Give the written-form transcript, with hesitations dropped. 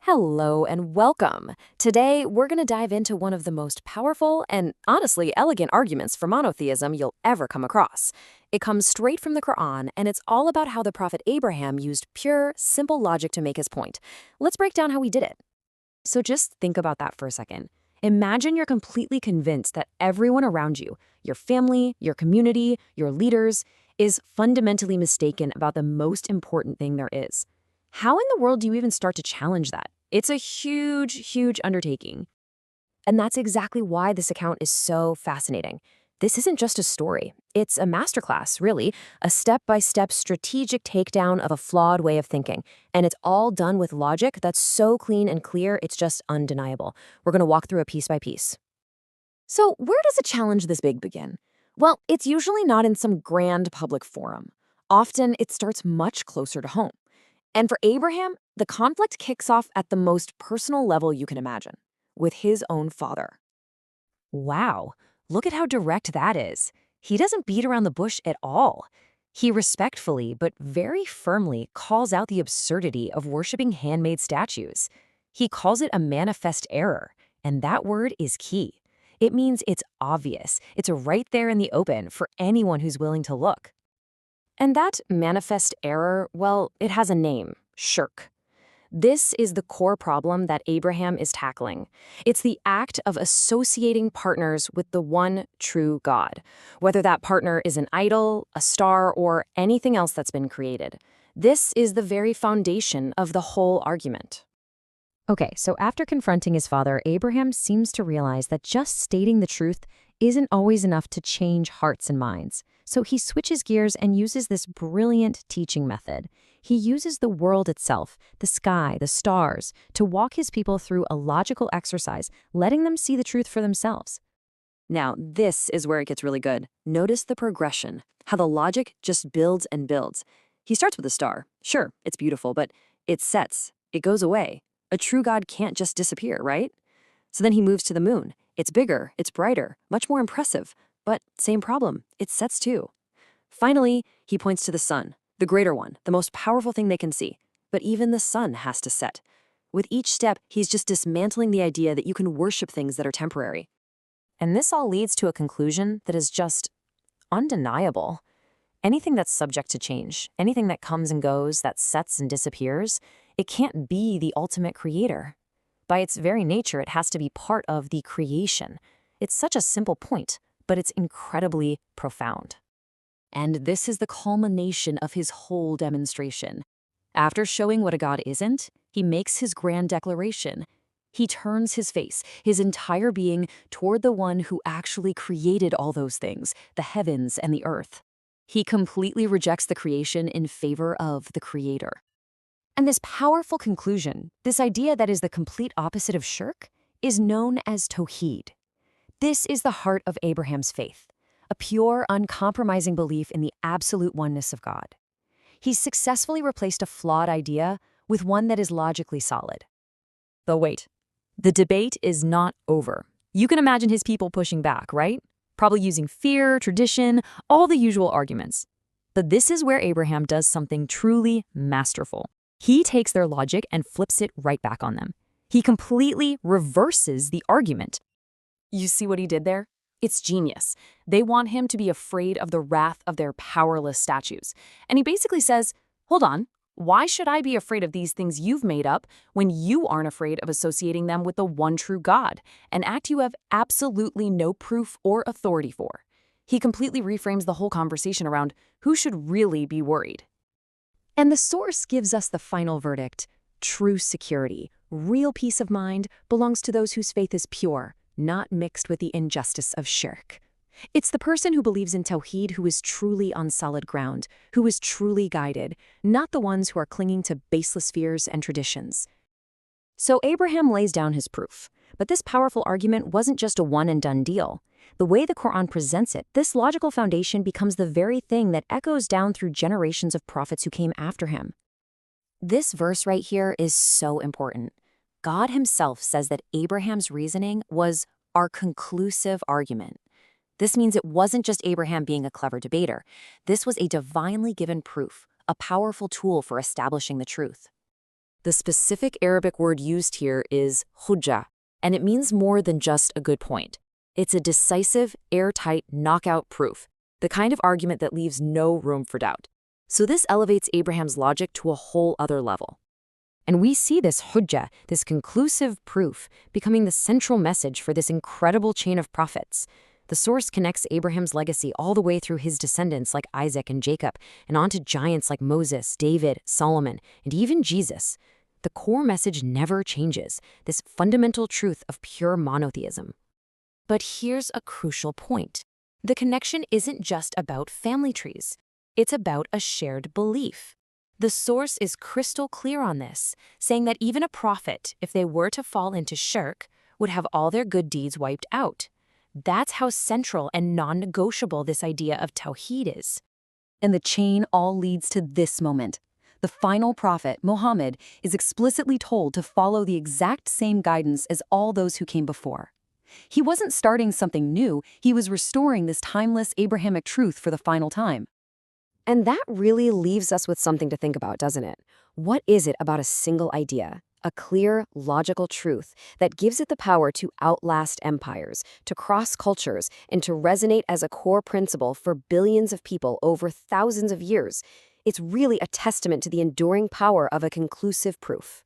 Hello and welcome. Today, we're going to dive into one of the most powerful and honestly elegant arguments for monotheism you'll ever come across. It comes straight from the Quran, and it's all about how the prophet Abraham used pure, simple logic to make his point. Let's break down how he did it. So just think about that for a second. Imagine you're completely convinced that everyone around you, your family, your community, your leaders, is fundamentally mistaken about the most important thing there is. How in the world do you even start to challenge that? It's a huge undertaking. And that's exactly why this account is so fascinating. This isn't just a story. It's a masterclass, really, a step-by-step strategic takedown of a flawed way of thinking. And it's all done with logic that's so clean and clear, it's just undeniable. We're going to walk through it piece by piece. So where does a challenge this big begin? Well, it's usually not in some grand public forum. Often, it starts much closer to home. And for Abraham, the conflict kicks off at the most personal level you can imagine, with his own father. Wow, look at how direct that is. He doesn't beat around the bush at all. He respectfully, but very firmly, calls out the absurdity of worshiping handmade statues. He calls it a manifest error, and that word is key. It means it's obvious. It's right there in the open for anyone who's willing to look. And that manifest error, well, it has a name, shirk. This is the core problem that Abraham is tackling. It's the act of associating partners with the one true God, whether that partner is an idol, a star, or anything else that's been created. This is the very foundation of the whole argument. Okay, so after confronting his father, Abraham seems to realize that just stating the truth isn't always enough to change hearts and minds. So he switches gears and uses this brilliant teaching method. He uses the world itself, the sky, the stars, to walk his people through a logical exercise, letting them see the truth for themselves. Now, this is where it gets really good. Notice the progression, how the logic just builds and builds. He starts with a star. Sure, it's beautiful, but it sets, it goes away. A true God can't just disappear, right? So then he moves to the moon. It's bigger, it's brighter, much more impressive. But same problem, it sets too. Finally, he points to the sun, the greater one, the most powerful thing they can see. But even the sun has to set. With each step, he's just dismantling the idea that you can worship things that are temporary. And this all leads to a conclusion that is just undeniable. Anything that's subject to change, anything that comes and goes, that sets and disappears, it can't be the ultimate creator. By its very nature, it has to be part of the creation. It's such a simple point, but it's incredibly profound. And this is the culmination of his whole demonstration. After showing what a God isn't, he makes his grand declaration. He turns his face, his entire being, toward the one who actually created all those things, the heavens and the earth. He completely rejects the creation in favor of the creator. And this powerful conclusion, this idea that is the complete opposite of shirk, is known as Tawheed. This is the heart of Abraham's faith, a pure, uncompromising belief in the absolute oneness of God. He's successfully replaced a flawed idea with one that is logically solid. But wait, the debate is not over. You can imagine his people pushing back, right? Probably using fear, tradition, all the usual arguments. But this is where Abraham does something truly masterful. He takes their logic and flips it right back on them. He completely reverses the argument. You see what he did there? It's genius. They want him to be afraid of the wrath of their powerless statues. And he basically says, hold on, why should I be afraid of these things you've made up when you aren't afraid of associating them with the one true God, an act you have absolutely no proof or authority for? He completely reframes the whole conversation around who should really be worried. And the source gives us the final verdict. True security, real peace of mind belongs to those whose faith is pure, not mixed with the injustice of shirk. It's the person who believes in Tawheed who is truly on solid ground, who is truly guided, not the ones who are clinging to baseless fears and traditions. So Abraham lays down his proof. But this powerful argument wasn't just a one-and-done deal. The way the Quran presents it, this logical foundation becomes the very thing that echoes down through generations of prophets who came after him. This verse right here is so important. God himself says that Abraham's reasoning was our conclusive argument. This means it wasn't just Abraham being a clever debater. This was a divinely given proof, a powerful tool for establishing the truth. The specific Arabic word used here is hujjah, and it means more than just a good point. It's a decisive, airtight, knockout proof, the kind of argument that leaves no room for doubt. So this elevates Abraham's logic to a whole other level. And we see this hujjah, this conclusive proof, becoming the central message for this incredible chain of prophets. The source connects Abraham's legacy all the way through his descendants like Isaac and Jacob, and onto giants like Moses, David, Solomon, and even Jesus. The core message never changes, this fundamental truth of pure monotheism. But here's a crucial point. The connection isn't just about family trees. It's about a shared belief. The source is crystal clear on this, saying that even a prophet, if they were to fall into shirk, would have all their good deeds wiped out. That's how central and non-negotiable this idea of Tawheed is. And the chain all leads to this moment. The final prophet, Muhammad, is explicitly told to follow the exact same guidance as all those who came before. He wasn't starting something new, he was restoring this timeless Abrahamic truth for the final time. And that really leaves us with something to think about, doesn't it? What is it about a single idea, a clear, logical truth that gives it the power to outlast empires, to cross cultures, and to resonate as a core principle for billions of people over thousands of years? It's really a testament to the enduring power of a conclusive proof.